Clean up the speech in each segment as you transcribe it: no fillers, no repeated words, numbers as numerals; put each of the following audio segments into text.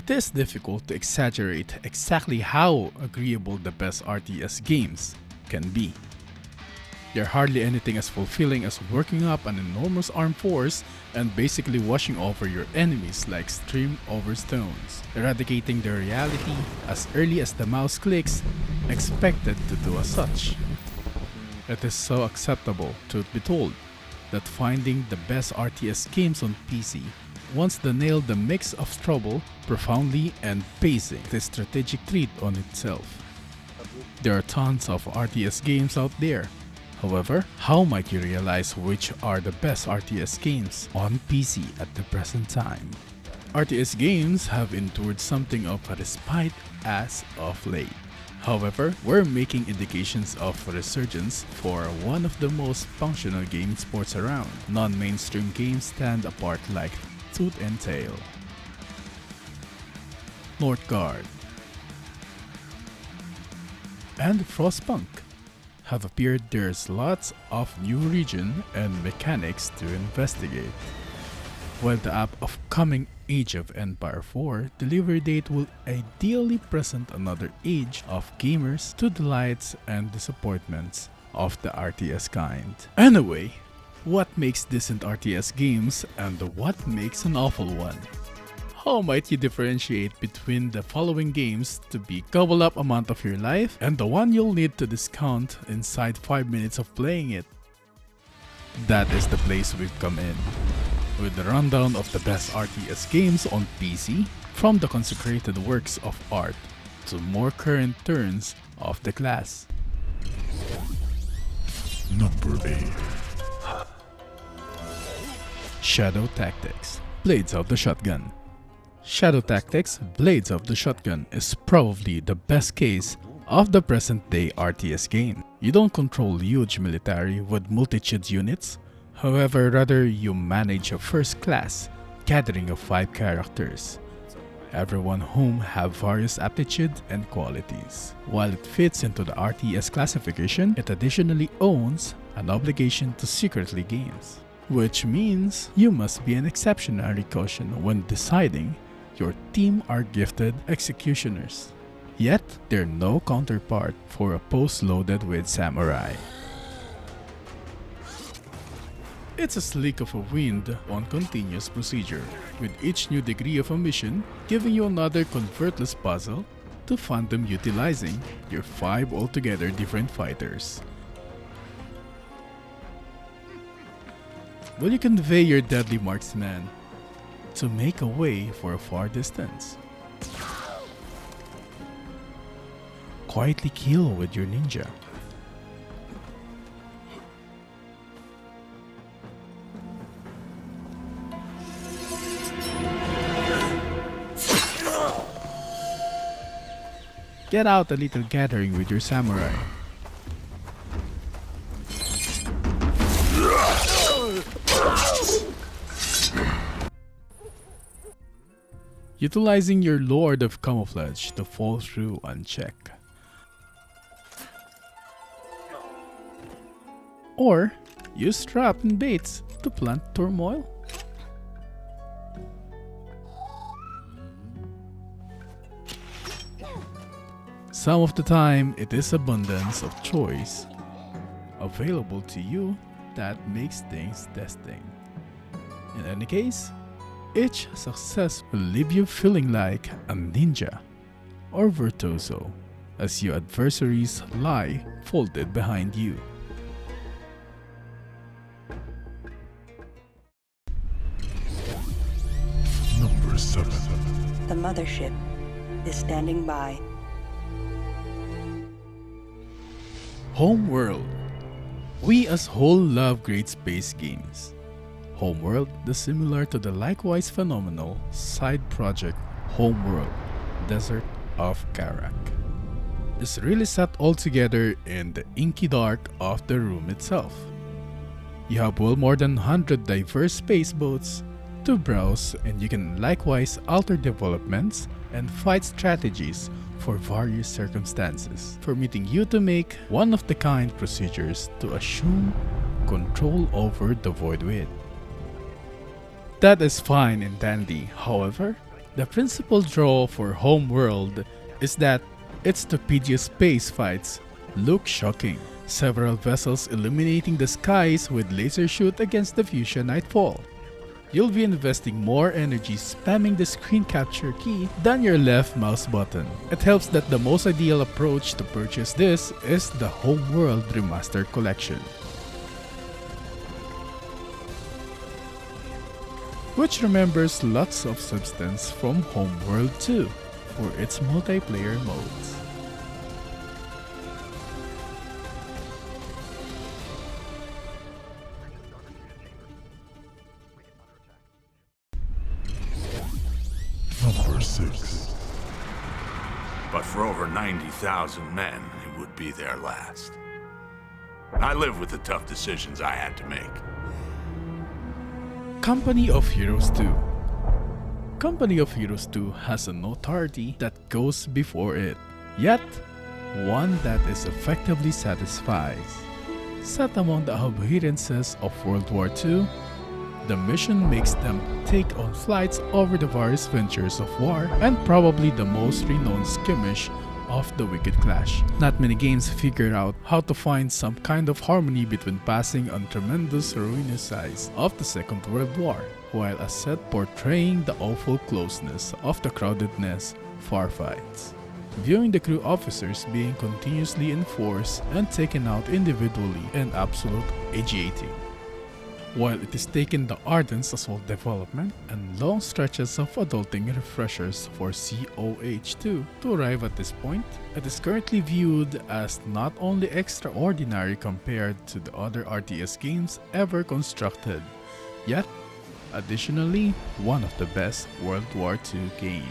It is difficult to exaggerate exactly how agreeable the best RTS games can be. They're hardly anything as fulfilling as working up an enormous armed force and basically washing over your enemies like stream over stones, eradicating their reality as early as the mouse clicks, expected to do as such. It is so acceptable, truth be told, that finding the best RTS games on PC wants to nail the mix of trouble profoundly and pacing the strategic treat on itself. There are tons of RTS games out there. However, how might you realize which are the best RTS games on PC at the present time? RTS games have endured something of a respite as of late. However, we're making indications of a resurgence for one of the most functional gaming sports around. Non-mainstream games stand apart like tooth and tail. Northgard and Frostpunk have appeared. There's lots of new region and mechanics to investigate. While the upcoming Age of Empire 4 delivery date will ideally present another age of gamers to delights and disappointments of the RTS kind. Anyway, what makes decent RTS games and what makes an awful one? How might you differentiate between the following games to be gobble up amount of your life and the one you'll need to discount inside 5 minutes of playing it? That is the place we've come in, with the rundown of the best RTS games on PC, from the consecrated works of art to more current turns of the class. Number 8. Shadow Tactics: Blades of the Shotgun. Shadow Tactics: Blades of the Shotgun is probably the best case of the present day RTS game. You don't control huge military with multitude units, however rather you manage a first class gathering of 5 characters, everyone whom have various aptitude and qualities. While it fits into the RTS classification, it additionally owns an obligation to secretly games, which means you must be an exceptionary caution when deciding your team are gifted executioners. Yet, they're no counterpart for a post loaded with samurai. It's a slick of a wind on continuous procedure, with each new degree of a mission giving you another convertless puzzle to fandom utilizing your 5 altogether different fighters. Will you convey your deadly marksman to make a way for a far distance? Quietly kill with your ninja. Get out a little gathering with your samurai. Utilizing your Lord of Camouflage to fall through unchecked. Or use trap and baits to plant turmoil. Some of the time, it is abundance of choice available to you that makes things testing. In any case, each success will leave you feeling like a ninja or virtuoso as your adversaries lie folded behind you. Number 7. The mothership is standing by. Homeworld. We as whole love great space games. Homeworld is similar to the likewise phenomenal side project Homeworld, Desert of Karak. It's really set all together in the inky dark of the room itself. You have well more than 100 diverse space boats to browse, and you can likewise alter developments and fight strategies for various circumstances, permitting you to make one-of-the-kind procedures to assume control over the void with. That is fine and dandy, however, The principal draw for Homeworld is that its tedious space fights look shocking. Several vessels illuminating the skies with laser shoot against the fuchsia nightfall. You'll be investing more energy spamming the screen capture key than your left mouse button. It helps that the most ideal approach to purchase this is the Homeworld Remastered Collection, which remembers lots of substance from Homeworld 2 for its multiplayer modes. Number 6. But for over 90,000 men, it would be their last. I live with the tough decisions I had to make. Company of Heroes 2. Company of Heroes 2 has a notoriety that goes before it, yet one that is effectively satisfies. Set among the aberrances of World War II, the mission makes them take on flights over the various ventures of war and probably the most renowned skirmish of the Wicked Clash. Not many games figure out how to find some kind of harmony between passing on tremendous ruinous size of the Second World War, while a set portraying the awful closeness of the crowdedness far fights. Viewing the crew officers being continuously enforced and taken out individually and absolute agitating. While it is taken the ardent assault development and long stretches of adulting refreshers for COH2 to arrive at this point, it is currently viewed as not only extraordinary compared to the other RTS games ever constructed, yet additionally one of the best World War II games.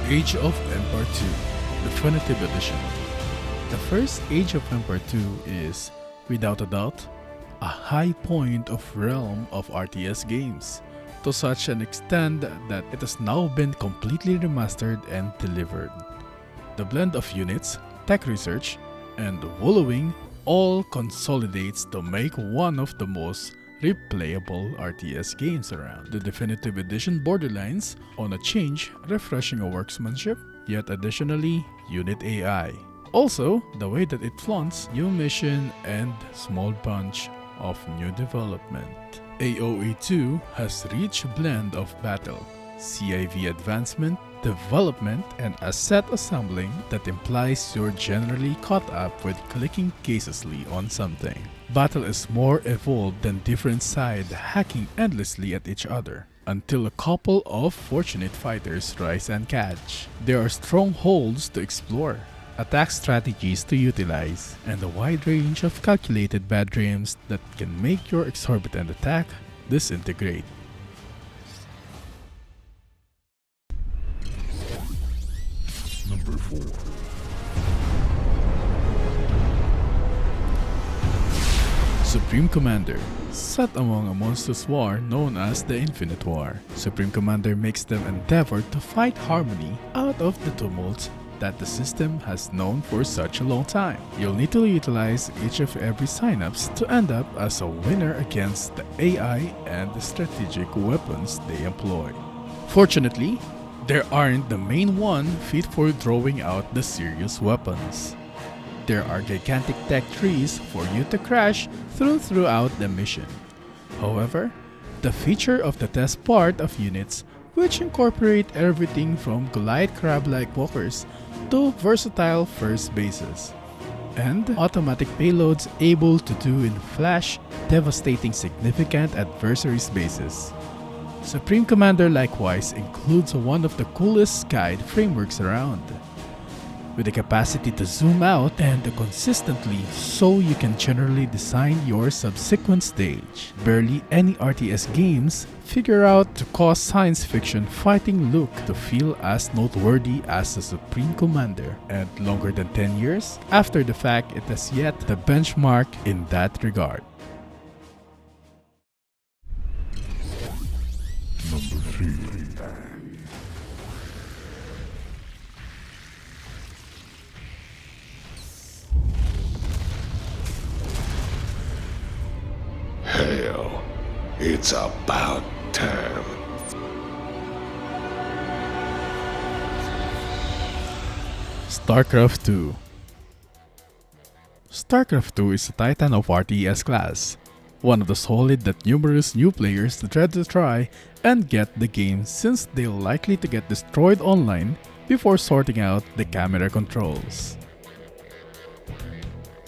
Age of Empire 2 Definitive Edition. The first Age of Empire 2 is, without a doubt, a high point of realm of RTS games, to such an extent that it has now been completely remastered and delivered. The blend of units, tech research, and wallowing all consolidates to make one of the most replayable RTS games around. The Definitive Edition borderlines on a change, refreshing a workmanship, yet additionally unit AI. Also, the way that it flaunts new mission and small bunch of new development. AOE2 has rich blend of battle, CIV advancement, development, and a set assembling that implies you're generally caught up with clicking caselessly on something. Battle is more evolved than different sides hacking endlessly at each other, until a couple of fortunate fighters rise and catch. There are strongholds to explore, attack strategies to utilize, and a wide range of calculated bad dreams that can make your exorbitant attack disintegrate. Number 4. Supreme Commander. Set among a monstrous war known as the Infinite War, Supreme Commander makes them endeavor to fight harmony out of the tumult that the system has known for such a long time. You'll need to utilize each of every synapse to end up as a winner against the AI and the strategic weapons they employ. Fortunately, there aren't the main one fit for drawing out the serious weapons. There are gigantic tech trees for you to crash throughout the mission. However, the feature of the test part of units, which incorporate everything from glide crab-like walkers to versatile first bases, and automatic payloads able to do in flash devastating significant adversaries' bases. Supreme Commander likewise includes one of the coolest guide frameworks around, with the capacity to zoom out and consistently so you can generally design your subsequent stage. Barely any RTS games figure out to cause science fiction fighting look to feel as noteworthy as the Supreme Commander, and longer than 10 years after the fact it has yet the benchmark in that regard. Number 3. Hell, it's about time. Starcraft II. Starcraft II is a titan of RTS class, one of the solid that numerous new players dread to try and get the game since they're likely to get destroyed online before sorting out the camera controls.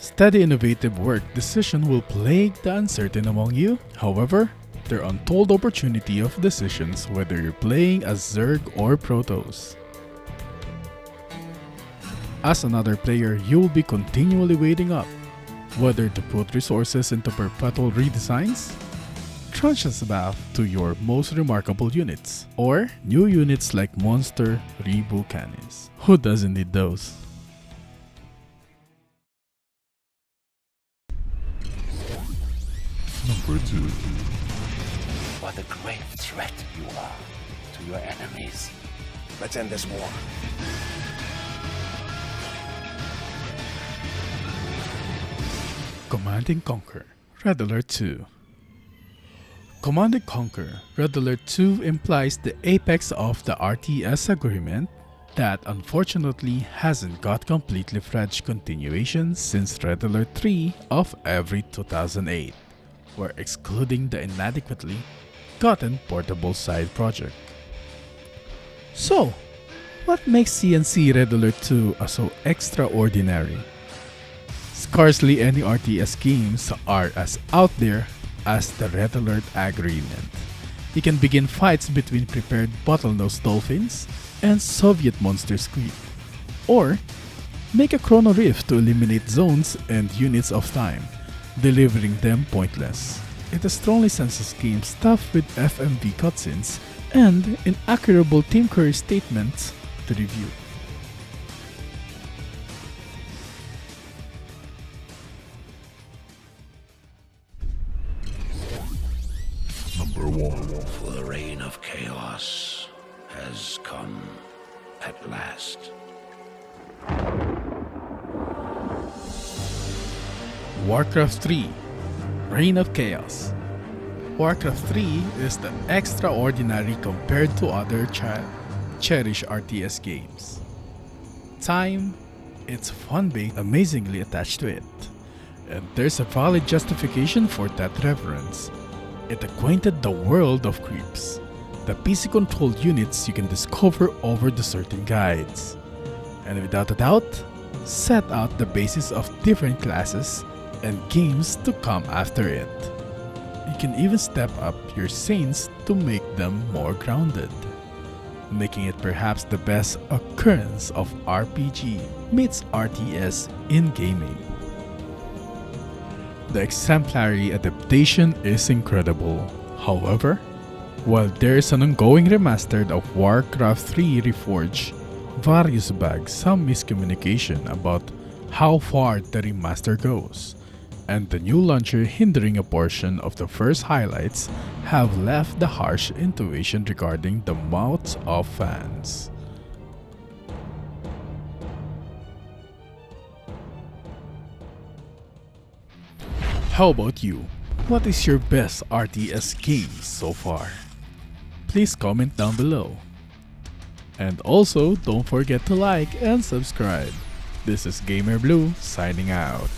Steady innovative work decision will plague the uncertain among you. However, there are untold opportunity of decisions whether you're playing as Zerg or Protoss. As another player, you will be continually weighing up whether to put resources into perpetual redesigns, tranches back to your most remarkable units, or new units like Monster Rebu Canis. Who doesn't need those? Number 2. What a great threat you are to your enemies. Let's end this war. Command & Conquer Red Alert 2. Command & Conquer Red Alert 2 implies the apex of the RTS agreement that unfortunately hasn't got completely fledged continuation since Red Alert 3 of every 2008, where excluding the inadequately gotten portable side project. So, what makes CNC Red Alert 2 so extraordinary? Scarcely any RTS games are as out there as the Red Alert agreement. You can begin fights between prepared bottlenose dolphins and Soviet monster squid, or make a chrono rift to eliminate zones and units of time, delivering them pointless. It is strongly senses game stuffed with FMV cutscenes and inaccurable Team Curry statements to review. Number 1. For the reign of chaos has come at last. Warcraft 3 Reign of Chaos. Warcraft 3 is the extraordinary compared to other cherished RTS games. Time, its fun base amazingly attached to it, and there's a valid justification for that reverence. It acquainted the world of creeps, the PC-controlled units you can discover over the certain guides, and without a doubt, set out the basis of different classes and games to come after it. You can even step up your saints to make them more grounded, making it perhaps the best occurrence of RPG meets RTS in gaming. The exemplary adaptation is incredible. However, while there is an ongoing remastered of Warcraft 3 Reforged, various bags some miscommunication about how far the remaster goes, and the new launcher hindering a portion of the first highlights have left the harsh intuition regarding the mouths of fans. How about you? What is your best RTS game so far? Please comment down below. And also, don't forget to like and subscribe. This is Gamer Blue signing out.